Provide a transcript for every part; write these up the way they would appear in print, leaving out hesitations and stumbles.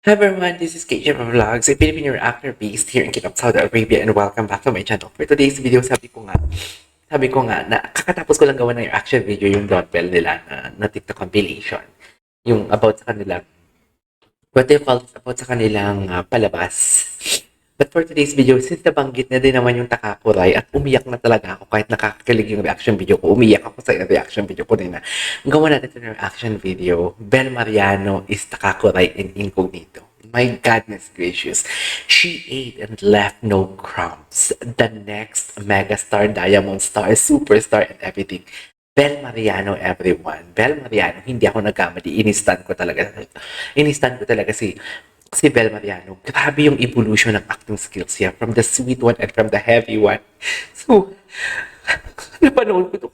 Hi everyone, this is KJ from Vlogs, a Filipino actor based here in Kingdom, Saudi Arabia, and welcome back to my channel. For today's video, sabi ko nga na kakatapos ko lang gawa ng reaction video yung doorbell nila na TikTok compilation. Yung about sa kanilang, what they call this, about sa kanilang palabas. But for today's video, since nabanggit na din naman yung Takakuray at umiyak na talaga ako kahit nakakakilig yung reaction video ko, umiyak ako sa reaction video ko din na gawa natin ito ng reaction video. Ben Mariano is Takakuray in Incognito. My goodness gracious. She ate and left no crumbs. The next megastar, diamond star, superstar, and everything. Bel Mariano, everyone. Bel Mariano, hindi ako nagkamali. Inistan ko talaga. Inistan ko talaga si Bel Mariano. Grabe yung evolution ng acting skills niya. From the sweet one and from the heavy one. So, napanood ko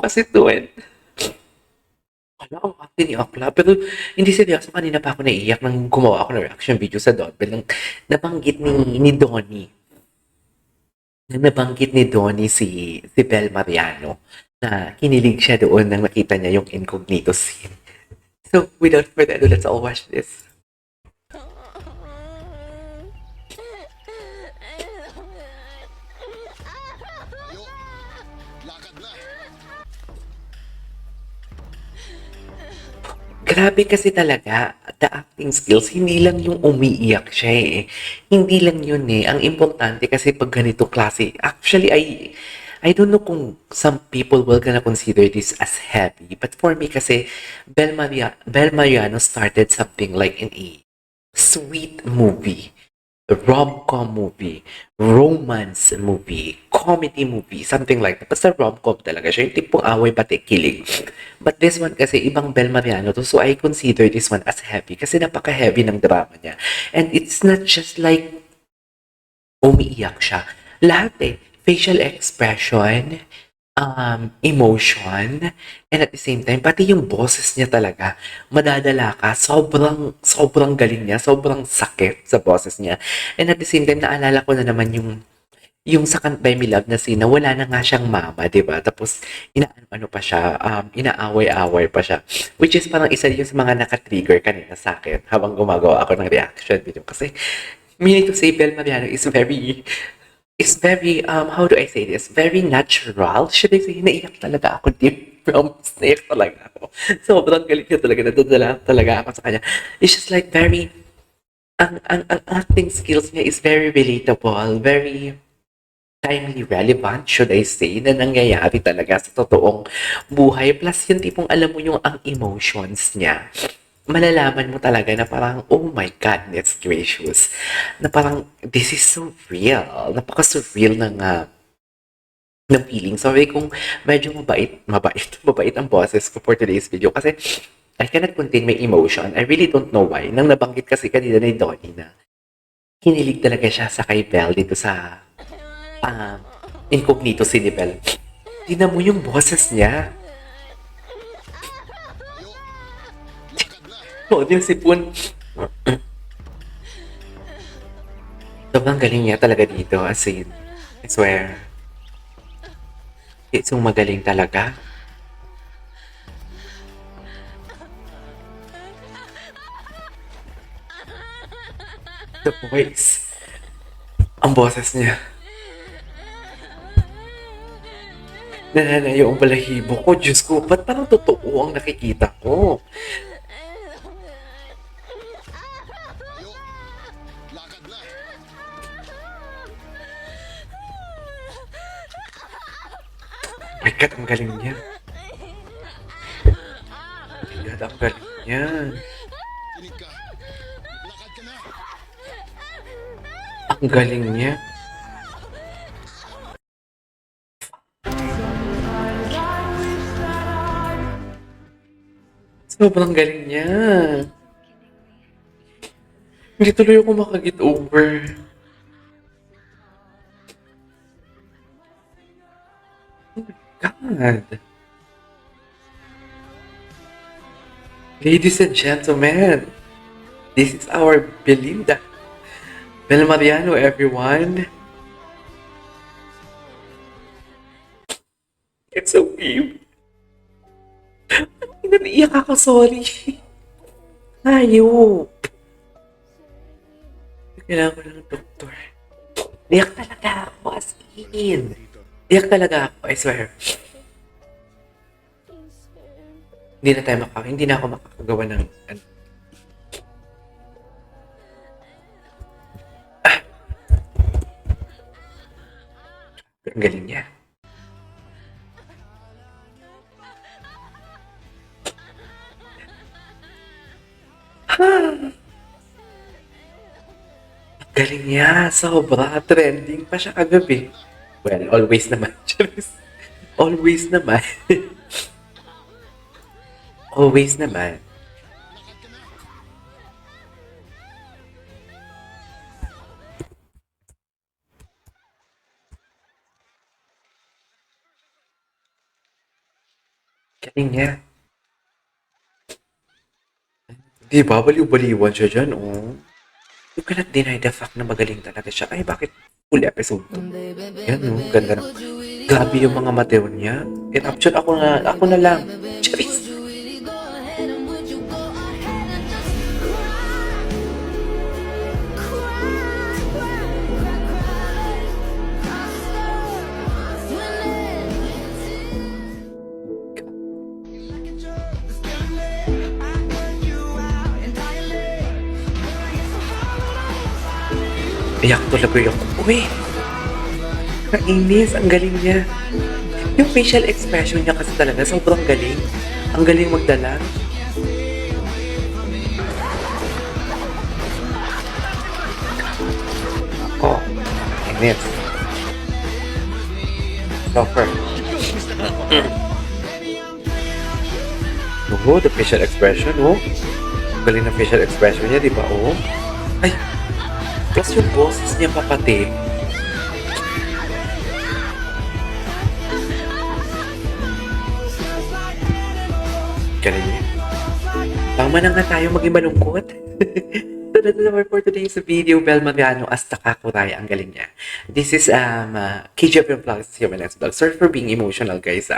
kasi to and wala akong acting ni Akla. Pero hindi seryoso, kanina pa ako naiiyak nang gumawa ako ng reaction video sa doorbell. Nang nabanggit ni Donnie. Nang nabanggit ni Donnie si Bel Mariano na kinilig siya doon nang nakita niya yung incognito scene. So, without further ado, let's all watch this. Grabe kasi talaga, the acting skills, hindi lang yung umiiyak siya eh. Hindi lang yun eh. Ang importante kasi pag ganito klase, actually, I don't know kung some people will gonna consider this as heavy. But for me kasi, Bel Mariano started something like in a sweet movie, rom-com movie, romance movie, comedy movie, something like that. Basta rom-com talaga siya. Yung tipong away pati kilig. But this one kasi, ibang Bel Mariano to. So I consider this one as heavy kasi napaka-heavy ng drama niya. And it's not just like umiiyak siya. Lahat eh. Facial expression, emotion, and at the same time, pati yung boses niya talaga, madadala ka. Sobrang galing niya. Sobrang sakit sa boses niya. And at the same time, naalala ko na naman yung sa Can't Buy Me Love na scene na wala na nga siyang mama, 'di ba? Tapos inaano pa siya, inaaway-away pa siya. Which is parang isa yun sa mga naka-trigger kanina sa akin habang gumagawa ako ng reaction video. Kasi meaning to say, Bel Mariano is very, how do I say this? Very natural. Should I say, naiyak talaga ako deep from naiyak talaga ako. Sobrang galing niya talaga, nadadala talaga ako sa kanya. It's just like very, ang acting skills niya is very relatable, very timely relevant, should I say, na nangyayari talaga sa totoong buhay. Plus, yung tipong alam mo yung ang emotions niya. Malalaman mo talaga na parang, oh my goodness gracious. Na parang, this is so real. Napaka-surreal ng feeling. Sorry kung medyo mabait ang boses ko for today's video. Kasi, I cannot contain my emotion. I really don't know why. Nang nabanggit kasi kanina ni Donnie na kinilig talaga siya sa kay Belle dito sa ah, incognito si Nibel. Tingnan mo yung boses niya. O, yung sipon. Sobrang galing niya talaga dito. As in, I swear. It's so magaling talaga. The voice. Ang boses niya. Nananayo ang balahibo ko. Diyos ko, ba't parang totoo ang nakikita ko? My God, ang galing niya. My God, ang galing niya. Ang galing niya. Sobrang galing niya. Hindi tuloy ako makaget over. Oh my God. Ladies and gentlemen, this is our Belinda. Bel Mariano, everyone. It's so cute. Naiiyak ako, sorry. Hayop. Kailangan ko ng doktor. Iyak talaga ako, as in. Iyak talaga ako, I swear. Hindi na ako makakagawa ng, ano. Ang galing niya. Galing niya, sobra. Trending pa siya kagabi. Well, always naman. Charis. Always naman. Always naman. Galing niya. Di ba? Baliw-baliwan siya dyan, oh. You cannot deny the fact na magaling talaga siya. Ay, bakit full episode to? Yan, no? Ganda na. Grabe yung mga mateo niya. In option, ako na lang. Charis. Iyak talaga yung, uy, kainis, ang galing niya. Yung facial expression niya kasi talaga, sobrang galing. Ang galing magdala. Ako, kainis. Suffer. Oo, the facial expression, oh. Ang galing na facial expression niya, di ba, oh? Ay, plus yung boses niya pa pati. Galing niya. Tama na nga tayo maging malungkot. So that's the word for today's video. Bel Magano as Takakuray. Ang galing niya. This is KJ Vlogs, Human Vlog. Sorry for being emotional, guys.